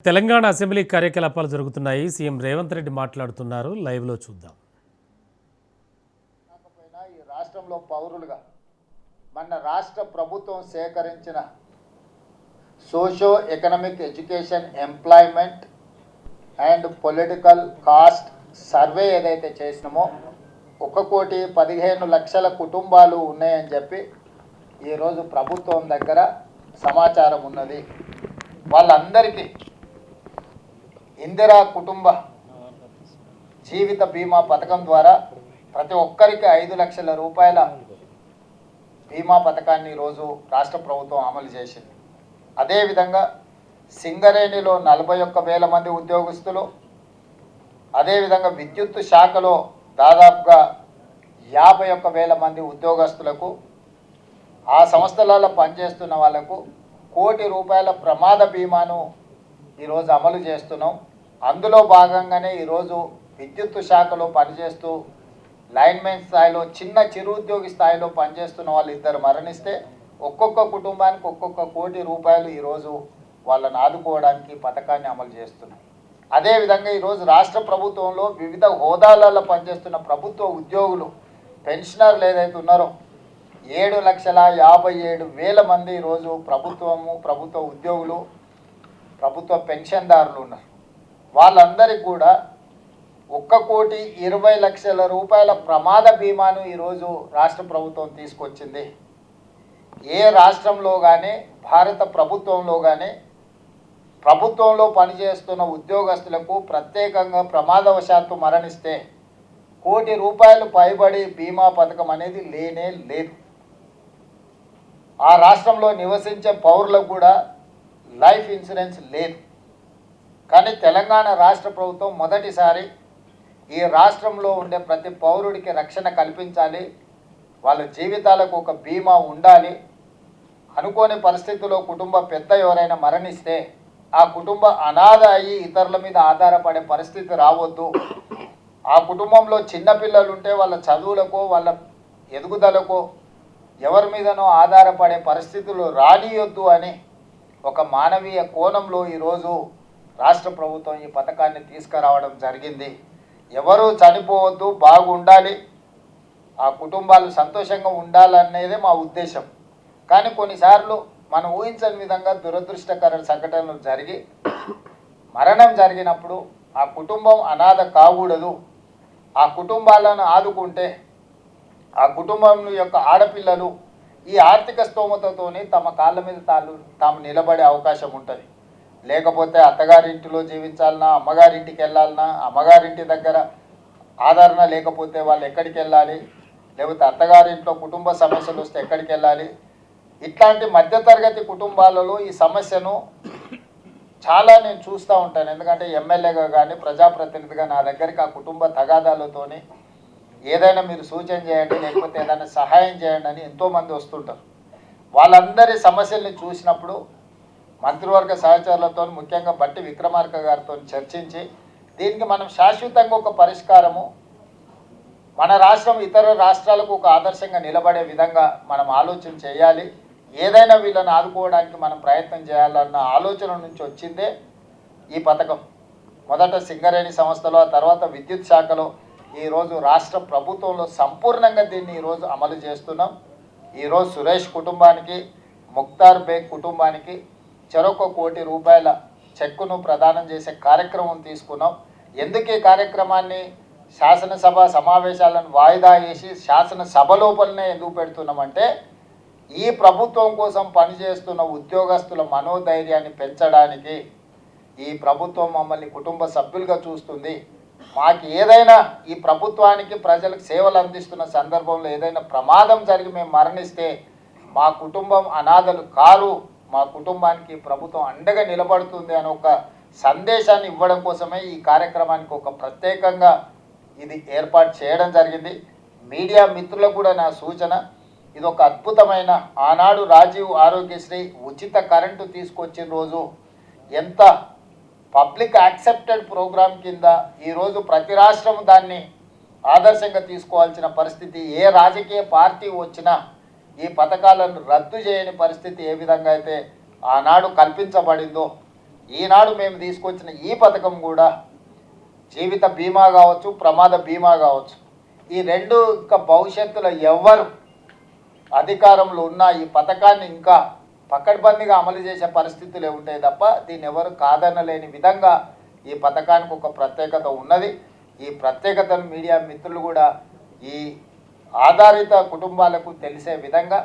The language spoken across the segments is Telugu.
తెలంగాణ అసెంబ్లీ కార్యకలాపాలు జరుగుతున్నాయి. సీఎం రేవంత్ రెడ్డి మాట్లాడుతున్నారు. లైవ్లో చూద్దాం. ఈ రాష్ట్రంలో పౌరులుగా మన రాష్ట్ర ప్రభుత్వం సేకరించిన socio economic education employment and political caste survey ఏదైతే చేసినామో 1,15,00,000 కుటుంబాలు ఉన్నాయని చెప్పి ఈరోజు ప్రభుత్వం దగ్గర సమాచారం ఉన్నది. వాళ్ళందరికీ ఇందిరా కుటుంబ జీవిత బీమా పథకం ద్వారా ప్రతి ఒక్కరికి 5 లక్షల రూపాయల బీమా పథకాన్ని ఈరోజు రాష్ట్ర ప్రభుత్వం అమలు చేసింది. అదేవిధంగా సింగరేణిలో 41,000 మంది ఉద్యోగస్తులు, అదేవిధంగా విద్యుత్ శాఖలో దాదాపుగా 51,000 మంది ఉద్యోగస్తులకు, ఆ సంస్థలలో పనిచేస్తున్న వాళ్లకు ₹1,00,00,000 ప్రమాద బీమాను ఈరోజు అమలు చేస్తున్నాం. అందులో భాగంగానే ఈరోజు విద్యుత్ శాఖలో పనిచేస్తూ లైన్మెన్ స్థాయిలో చిరుద్యోగి స్థాయిలో పనిచేస్తున్న వాళ్ళు 2 మరణిస్తే ఒక్కొక్క కుటుంబానికి ₹1,00,00,000 ఈరోజు వాళ్ళని ఆదుకోవడానికి పథకాన్ని అమలు చేస్తున్నాం. అదేవిధంగా ఈరోజు రాష్ట్ర ప్రభుత్వంలో వివిధ హోదాలలో పనిచేస్తున్న ప్రభుత్వ ఉద్యోగులు పెన్షనర్లు ఏదైతే ఉన్నారో 7,57,000 మంది ఈరోజు ప్రభుత్వ ఉద్యోగులు, ప్రభుత్వ పెన్షన్దారులు ఉన్నారు. వాళ్ళందరికీ కూడా 1,20,00,000 రూపాయల ప్రమాద బీమాను ఈరోజు రాష్ట్ర ప్రభుత్వం తీసుకొచ్చింది. ఏ రాష్ట్రంలో కానీ భారత ప్రభుత్వంలో కానీ ప్రభుత్వంలో పనిచేస్తున్న ఉద్యోగస్తులకు ప్రత్యేకంగా ప్రమాదవశాత్తు మరణిస్తే ₹1,00,00,000 పైబడి బీమా పథకం అనేది లేనే లేదు. ఆ రాష్ట్రంలో నివసించే పౌరులకు కూడా లైఫ్ ఇన్సూరెన్స్ లేదు. కానీ తెలంగాణ రాష్ట్ర ప్రభుత్వం మొదటిసారి ఈ రాష్ట్రంలో ఉండే ప్రతి పౌరుడికి రక్షణ కల్పించాలి, వాళ్ళ జీవితాలకు ఒక బీమా ఉండాలి, అనుకోని పరిస్థితుల్లో కుటుంబ పెద్ద ఎవరైనా మరణిస్తే ఆ కుటుంబ అనాథ అయ్యి ఇతరుల మీద ఆధారపడే పరిస్థితి రావద్దు, ఆ కుటుంబంలో చిన్నపిల్లలు ఉంటే వాళ్ళ చదువులకో వాళ్ళ ఎదుగుదలకో ఎవరి మీదనో ఆధారపడే పరిస్థితులు రానియొద్దు అని ఒక మానవీయ కోణంలో ఈరోజు రాష్ట్ర ప్రభుత్వం ఈ పథకాన్ని తీసుకురావడం జరిగింది. ఎవరు చనిపోవద్దు, బాగుండాలి, ఆ కుటుంబాలు సంతోషంగా ఉండాలనేదే మా ఉద్దేశం. కానీ కొన్నిసార్లు మనం ఊహించని విధంగా దురదృష్టకర సంఘటనలు జరిగి మరణం జరిగినప్పుడు ఆ కుటుంబం అనాథ కాకూడదు. ఆ కుటుంబాలను ఆదుకుంటే ఆ కుటుంబం యొక్క ఆడపిల్లలు ఈ ఆర్థిక స్తోమతతోని తమ కాళ్ళ మీద తాము నిలబడే అవకాశం ఉంటుంది. లేకపోతే అత్తగారింటిలో జీవించాలన్నా, అమ్మగారింటికి వెళ్ళాలన్నా, అమ్మగారింటి దగ్గర ఆదరణ లేకపోతే వాళ్ళు ఎక్కడికి వెళ్ళాలి, లేకపోతే అత్తగారింట్లో కుటుంబ సమస్యలు వస్తే ఎక్కడికి వెళ్ళాలి. ఇట్లాంటి మధ్యతరగతి కుటుంబాలలో ఈ సమస్యను చాలా నేను చూస్తూ ఉంటాను. ఎందుకంటే ఎమ్మెల్యేగా కానీ ప్రజాప్రతినిధిగా నా దగ్గరికి ఆ కుటుంబ తగాదాలతోని ఏదైనా మీరు సూచన చేయండి, లేకపోతే ఏదైనా సహాయం చేయండి అని ఎంతోమంది వస్తుంటారు. వాళ్ళందరి సమస్యల్ని చూసినప్పుడు మంత్రివర్గ సహచరులతో, ముఖ్యంగా బట్టి విక్రమార్క గారితో చర్చించి దీనికి మనం శాశ్వతంగా ఒక పరిష్కారము, మన రాష్ట్రం ఇతర రాష్ట్రాలకు ఒక ఆదర్శంగా నిలబడే విధంగా మనం ఆలోచన చేయాలి, ఏదైనా వీళ్ళని ఆదుకోవడానికి మనం ప్రయత్నం చేయాలన్న ఆలోచన నుంచి వచ్చిందే ఈ పథకం. మొదట సింగరేణి సంస్థలో, ఆ తర్వాత విద్యుత్ శాఖలో, ఈరోజు రాష్ట్ర ప్రభుత్వంలో సంపూర్ణంగా దీన్ని ఈరోజు అమలు చేస్తున్నాం. ఈరోజు సురేష్ కుటుంబానికి, ముక్తార్ బేగ్ కుటుంబానికి చెరొక ₹1,00,00,000 చెక్కును ప్రదానం చేసే కార్యక్రమం తీసుకున్నాం. ఎందుకు ఈ కార్యక్రమాన్ని శాసనసభ సమావేశాలను వాయిదా వేసి శాసనసభ లోపలనే ఎందుకు పెడుతున్నామంటే ఈ ప్రభుత్వం కోసం పనిచేస్తున్న ఉద్యోగస్తుల మనోధైర్యాన్ని పెంచడానికి. ఈ ప్రభుత్వం మమ్మల్ని కుటుంబ సభ్యులుగా చూస్తుంది. మాకు ఏదైనా ఈ ప్రభుత్వానికి ప్రజలకు సేవలు అందిస్తున్న సందర్భంలో ఏదైనా ప్రమాదం జరిగి మేము మరణిస్తే మా కుటుంబం అనాథలు కారు, మా కుటుంబానికి ప్రభుత్వం అండగా నిలబడుతుంది అని ఒక సందేశాన్ని ఇవ్వడం కోసమే ఈ కార్యక్రమానికి ఒక ప్రత్యేకంగా ఇది ఏర్పాటు చేయడం జరిగింది. మీడియా మిత్రులకు కూడా నా సూచన, ఇది ఒక అద్భుతమైన, ఆనాడు రాజీవ్ ఆరోగ్యశ్రీ ఉచిత కరెంటు తీసుకొచ్చిన రోజు ఎంత పబ్లిక్ యాక్సెప్టెడ్ ప్రోగ్రాం కింద ఈరోజు ప్రతి రాష్ట్రం దాన్ని ఆదర్శంగా తీసుకోవాల్సిన పరిస్థితి, ఏ రాజకీయ పార్టీ వచ్చినా ఈ పథకాలను రద్దు చేయని పరిస్థితి ఏ విధంగా అయితే ఆనాడు కల్పించబడిందో ఈనాడు మేము తీసుకొచ్చిన ఈ పథకం కూడా జీవిత బీమా కావచ్చు, ప్రమాద బీమా కావచ్చు, ఈ రెండు ఇంకా భవిష్యత్తులో ఎవరు అధికారంలో ఉన్న ఈ పథకాన్ని ఇంకా పకడ్బందీగా అమలు చేసే పరిస్థితులే ఉంటాయి తప్ప దీన్ని ఎవరు కాదనలేని విధంగా ఈ పథకానికి ఒక ప్రత్యేకత ఉన్నది. ఈ ప్రత్యేకతను మీడియా మిత్రులు కూడా ఈ ఆధారిత కుటుంబాలకు తెలిసే విధంగా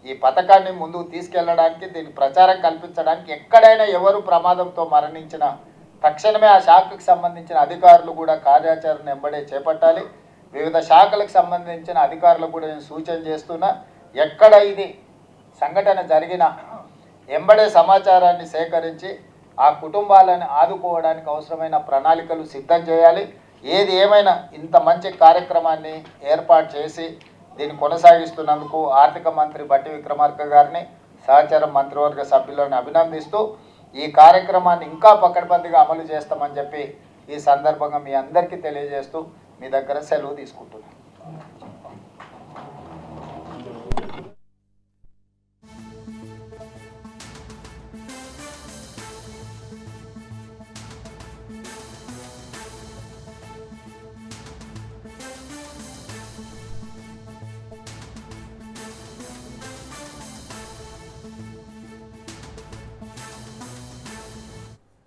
ఈ పథకాన్ని ముందుకు తీసుకెళ్లడానికి, దీని ప్రచారం కల్పించడానికి ఎక్కడైనా ఎవరు ప్రమాదంతో మరణించిన తక్షణమే ఆ శాఖకు సంబంధించిన అధికారులు కూడా కార్యాచరణ వెంబడే చేపట్టాలి. వివిధ శాఖలకు సంబంధించిన అధికారులకు కూడా నేను సూచన చేస్తున్నా, ఎక్కడ ఇది సంఘటన జరిగినా వెంబడే సమాచారాన్ని సేకరించి ఆ కుటుంబాలను ఆదుకోవడానికి అవసరమైన ప్రణాళికలు సిద్ధం చేయాలి. ఏది ఏమైనా ఇంత మంచి కార్యక్రమాన్ని ఏర్పాటు చేసి దీన్ని కొనసాగిస్తున్నందుకు ఆర్థిక మంత్రి బట్టి విక్రమార్క గారిని, సహచర మంత్రివర్గ సభ్యులను అభినందిస్తూ ఈ కార్యక్రమాన్ని ఇంకా పకడ్బందీగా అమలు చేస్తామని చెప్పి ఈ సందర్భంగా మీ అందరికీ తెలియజేస్తూ మీ దగ్గర సెలవు తీసుకుంటున్నాను.